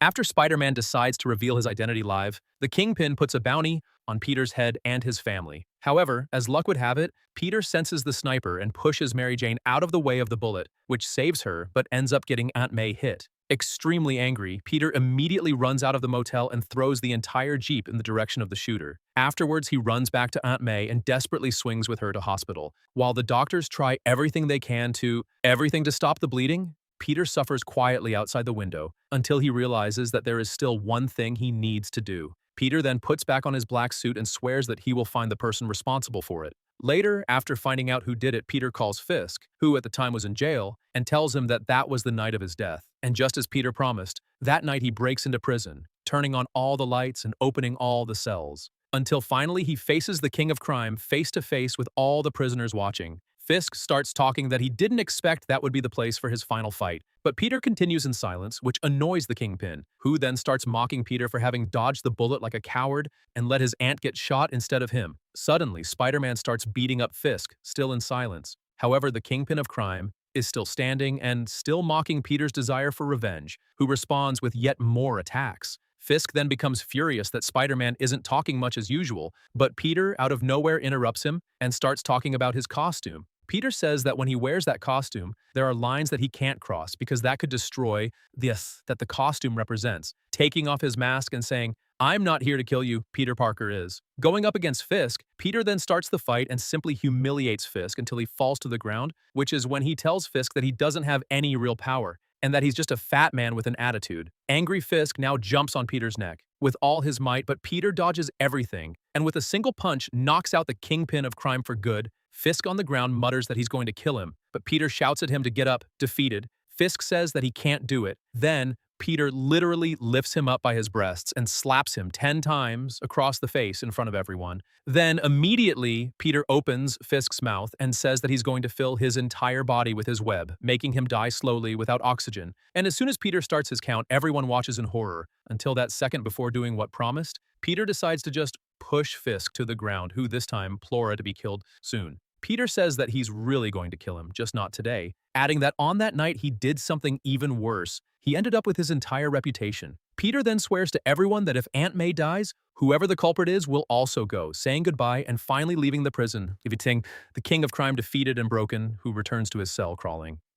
After Spider-Man decides to reveal his identity live, the Kingpin puts a bounty on Peter's head and his family. However, as luck would have it, Peter senses the sniper and pushes Mary Jane out of the way of the bullet, which saves her but ends up getting Aunt May hit. Extremely angry, Peter immediately runs out of the motel and throws the entire Jeep in the direction of the shooter. Afterwards, he runs back to Aunt May and desperately swings with her to hospital. While the doctors try everything to stop the bleeding, Peter suffers quietly outside the window until he realizes that there is still one thing he needs to do. Peter then puts back on his black suit and swears that he will find the person responsible for it. Later, after finding out who did it, Peter calls Fisk, who at the time was in jail, and tells him that that was the night of his death. And just as Peter promised, that night he breaks into prison, turning on all the lights and opening all the cells. Until finally he faces the king of crime face to face with all the prisoners watching. Fisk starts talking that he didn't expect that would be the place for his final fight, but Peter continues in silence, which annoys the Kingpin, who then starts mocking Peter for having dodged the bullet like a coward and let his aunt get shot instead of him. Suddenly, Spider-Man starts beating up Fisk, still in silence. However, the Kingpin of crime is still standing and still mocking Peter's desire for revenge, who responds with yet more attacks. Fisk then becomes furious that Spider-Man isn't talking much as usual, but Peter, out of nowhere, interrupts him and starts talking about his costume. Peter says that when he wears that costume, there are lines that he can't cross because that could destroy this that the costume represents. Taking off his mask and saying, "I'm not here to kill you, Peter Parker is." Going up against Fisk, Peter then starts the fight and simply humiliates Fisk until he falls to the ground, which is when he tells Fisk that he doesn't have any real power and that he's just a fat man with an attitude. Angry Fisk now jumps on Peter's neck with all his might, but Peter dodges everything and with a single punch knocks out the Kingpin of crime for good. Fisk on the ground mutters that he's going to kill him, but Peter shouts at him to get up, defeated. Fisk says that he can't do it. Then, Peter literally lifts him up by his breasts and slaps him 10 times across the face in front of everyone. Then, immediately, Peter opens Fisk's mouth and says that he's going to fill his entire body with his web, making him die slowly without oxygen. And as soon as Peter starts his count, everyone watches in horror. Until that second before doing what promised, Peter decides to just push Fisk to the ground, who this time implores to be killed soon. Peter says that he's really going to kill him, just not today, adding that on that night he did something even worse. He ended up with his entire reputation. Peter then swears to everyone that if Aunt May dies, whoever the culprit is will also go, saying goodbye and finally leaving the prison, leaving the king of crime defeated and broken, who returns to his cell crawling.